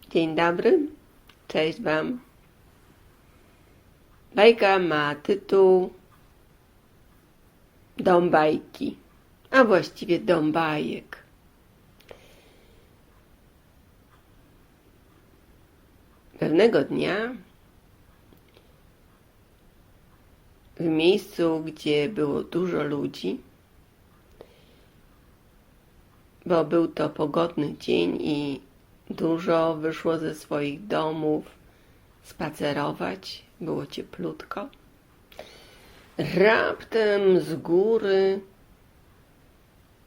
Dzień dobry, cześć Wam. Bajka ma tytuł Dom bajki, a właściwie dom bajek. Pewnego dnia w miejscu, gdzie było dużo ludzi, bo był to pogodny dzień i dużo wyszło ze swoich domów spacerować, było cieplutko. Raptem z góry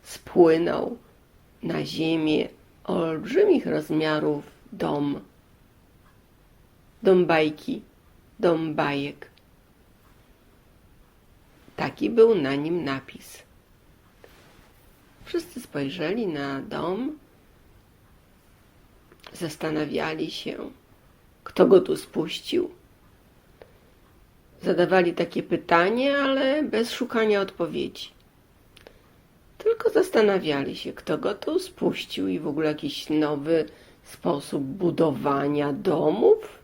spłynął na ziemię olbrzymich rozmiarów dom. Dom bajki, dom bajek. Taki był na nim napis. Wszyscy spojrzeli na dom, zastanawiali się, kto go tu spuścił. Zadawali takie pytanie, ale bez szukania odpowiedzi. Tylko zastanawiali się, kto go tu spuścił i w ogóle jakiś nowy sposób budowania domów.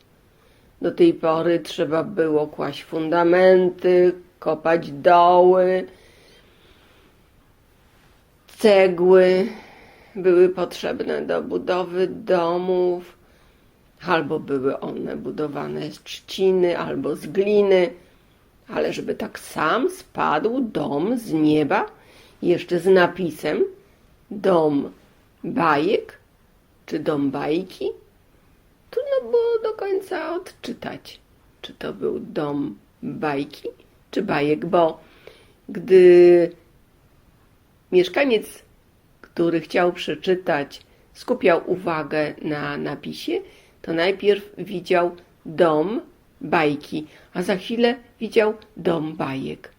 Do tej pory trzeba było kłaść fundamenty, kopać doły, cegły były potrzebne do budowy domów, albo były one budowane z trzciny, albo z gliny, ale żeby tak sam spadł dom z nieba, jeszcze z napisem dom bajek, czy dom bajki, trudno było do końca odczytać, czy to był dom bajki, czy bajek, bo gdy mieszkaniec, który chciał przeczytać, skupiał uwagę na napisie, to najpierw widział dom bajki, a za chwilę widział dom bajek.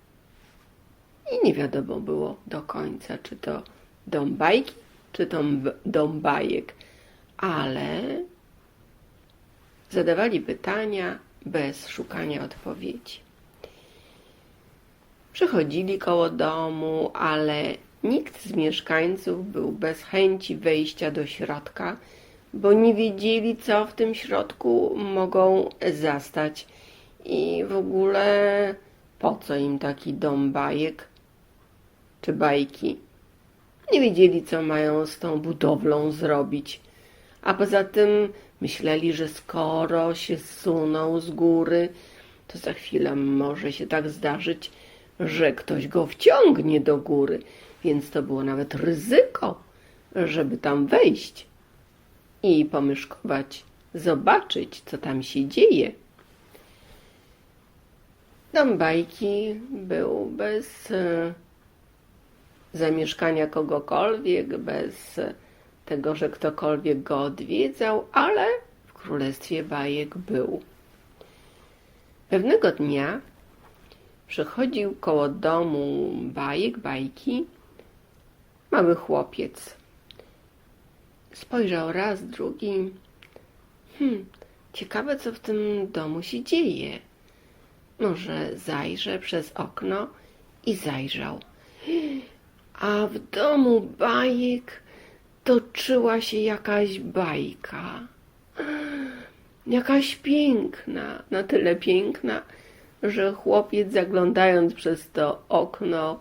I nie wiadomo było do końca, czy to dom bajki, czy to dom bajek. Ale zadawali pytania bez szukania odpowiedzi. Przechodzili koło domu, ale nikt z mieszkańców był bez chęci wejścia do środka, bo nie wiedzieli, co w tym środku mogą zastać i w ogóle po co im taki dom bajek czy bajki. Nie wiedzieli, co mają z tą budowlą zrobić, a poza tym myśleli, że skoro się zsuną z góry, to za chwilę może się tak zdarzyć, że ktoś go wciągnie do góry, więc to było nawet ryzyko, żeby tam wejść i pomyszkować, zobaczyć, co tam się dzieje. Dom bajki był bez zamieszkania kogokolwiek, bez tego, że ktokolwiek go odwiedzał, ale w królestwie bajek był. Pewnego dnia przechodził koło domu bajki mały chłopiec. Spojrzał raz, drugi. Ciekawe, co w tym domu się dzieje. Może zajrzę przez okno i zajrzał. A w domu bajek toczyła się jakaś bajka. Jakaś piękna, na tyle piękna, że chłopiec, zaglądając przez to okno,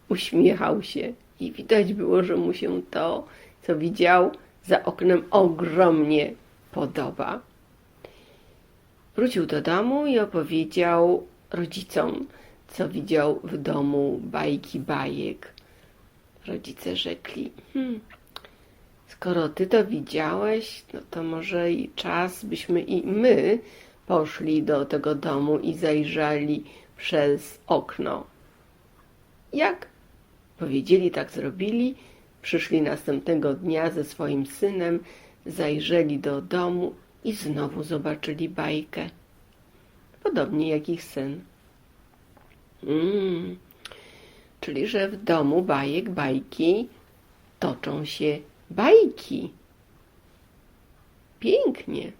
uśmiechał się i widać było, że mu się to, co widział za oknem, ogromnie podoba. Wrócił do domu i opowiedział rodzicom, co widział w domu bajek. Rodzice rzekli, skoro ty to widziałeś, no to może i czas, byśmy i my poszli do tego domu i zajrzeli przez okno. Jak powiedzieli, tak zrobili. Przyszli następnego dnia ze swoim synem, zajrzeli do domu i znowu zobaczyli bajkę. Podobnie jak ich syn. Czyli, że w domu bajki toczą się bajki. Pięknie.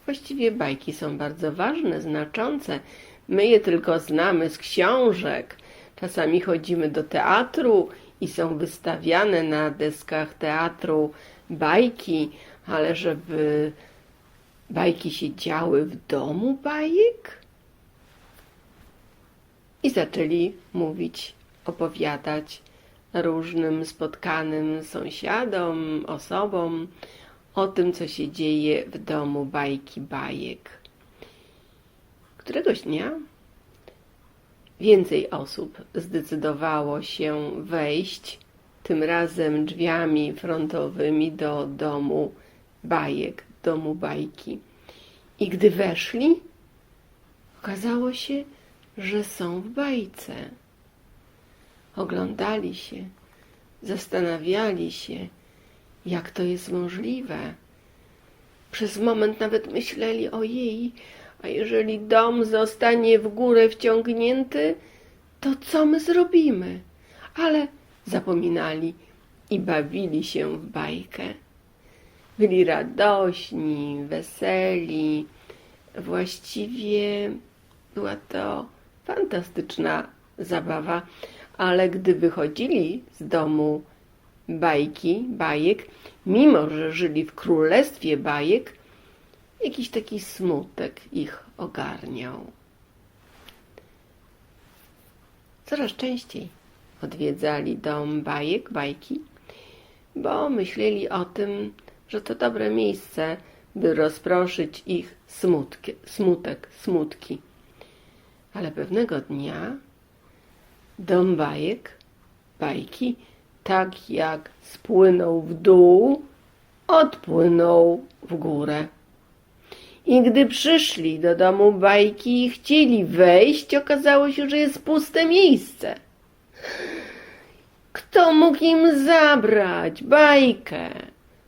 Właściwie bajki są bardzo ważne, znaczące. My je tylko znamy z książek. Czasami chodzimy do teatru i są wystawiane na deskach teatru bajki, ale żeby bajki się działy w domu bajek? I zaczęli mówić, opowiadać różnym spotkanym sąsiadom, osobom o tym, co się dzieje w domu bajki bajek. Któregoś dnia więcej osób zdecydowało się wejść, tym razem drzwiami frontowymi do domu bajek, domu bajki. I gdy weszli, okazało się, że są w bajce. Oglądali się, zastanawiali się, jak to jest możliwe. Przez moment nawet myśleli, ojej, a jeżeli dom zostanie w górę wciągnięty, to co my zrobimy? Ale zapominali i bawili się w bajkę. Byli radośni, weseli. Właściwie była to fantastyczna zabawa, ale gdy wychodzili z domu bajek, mimo że żyli w królestwie bajek, jakiś taki smutek ich ogarniał. Coraz częściej odwiedzali dom bajki, bo myśleli o tym, że to dobre miejsce, by rozproszyć ich smutki. Ale pewnego dnia dom bajki, tak jak spłynął w dół, odpłynął w górę. I gdy przyszli do domu bajki i chcieli wejść, okazało się, że jest puste miejsce. Kto mógł im zabrać bajkę,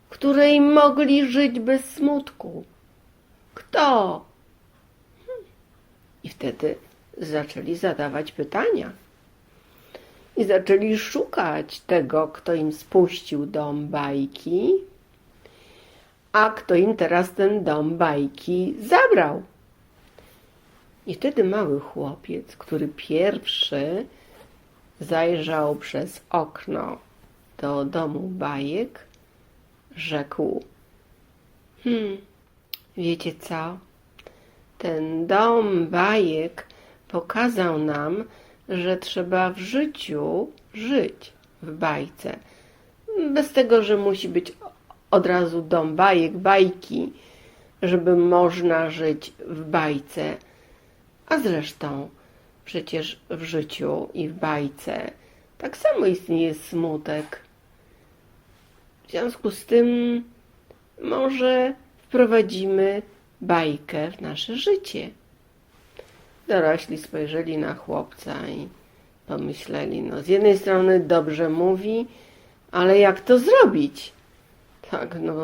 w której mogli żyć bez smutku? Kto? I wtedy zaczęli zadawać pytania. I zaczęli szukać tego, kto im spuścił dom bajki, a kto im teraz ten dom bajki zabrał. I wtedy mały chłopiec, który pierwszy zajrzał przez okno do domu bajek, rzekł: wiecie co? Ten dom bajek pokazał nam, że trzeba w życiu żyć w bajce. Bez tego, że musi być od razu dom bajki, żeby można żyć w bajce. A zresztą przecież w życiu i w bajce tak samo istnieje smutek. W związku z tym może wprowadzimy bajkę w nasze życie. Dorośli spojrzeli na chłopca i pomyśleli, no z jednej strony dobrze mówi, ale jak to zrobić? Tak, no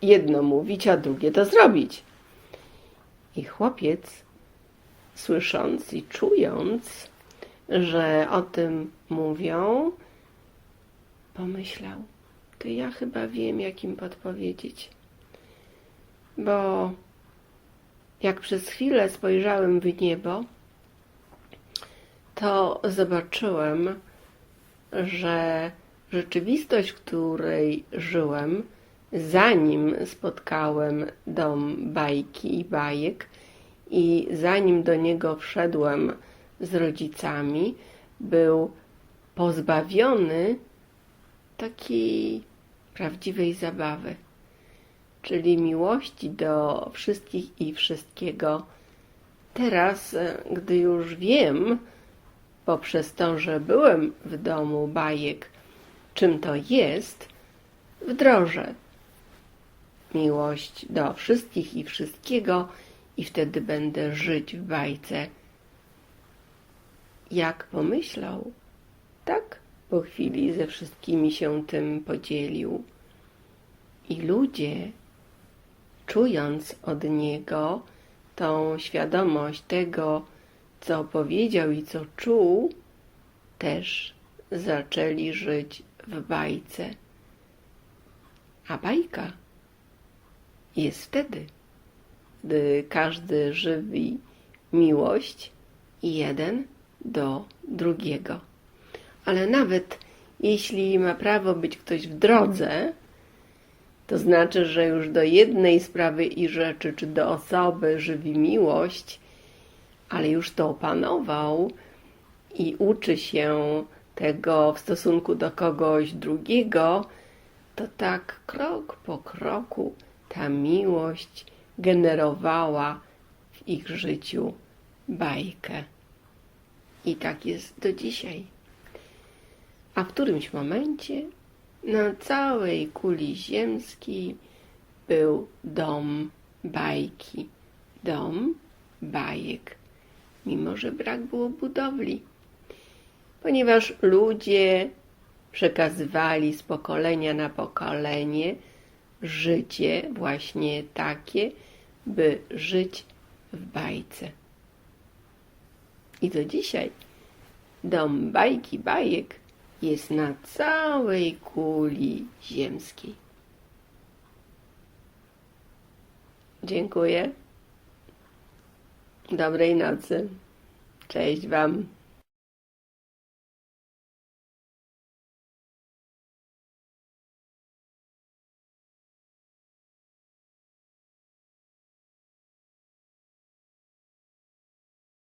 jedno mówić, a drugie to zrobić. I chłopiec, słysząc i czując, że o tym mówią, pomyślał, to ja chyba wiem, jak im podpowiedzieć. Bo jak przez chwilę spojrzałem w niebo, to zobaczyłem, że rzeczywistość, w której żyłem, zanim spotkałem dom bajki i bajek i zanim do niego wszedłem z rodzicami, był pozbawiony takiej prawdziwej zabawy, czyli miłości do wszystkich i wszystkiego. Teraz, gdy już wiem, poprzez to, że byłem w domu bajek, czym to jest, wdrożę miłość do wszystkich i wszystkiego i wtedy będę żyć w bajce. Jak pomyślał, tak po chwili ze wszystkimi się tym podzielił. I ludzie, czując od niego tą świadomość tego, co powiedział i co czuł, też zaczęli żyć w bajce. A bajka jest wtedy, gdy każdy żywi miłość jeden do drugiego. Ale nawet jeśli ma prawo być ktoś w drodze, To znaczy, że już do jednej sprawy i rzeczy, czy do osoby żywi miłość, ale już to opanował i uczy się tego w stosunku do kogoś drugiego, to tak krok po kroku ta miłość generowała w ich życiu bajkę. I tak jest do dzisiaj. A w którymś momencie na całej kuli ziemskiej był dom bajki, dom bajek, mimo że brak było budowli, ponieważ ludzie przekazywali z pokolenia na pokolenie życie właśnie takie, by żyć w bajce. I do dzisiaj dom bajki bajek jest na całej kuli ziemskiej. Dziękuję. Dobrej nocy. Cześć Wam.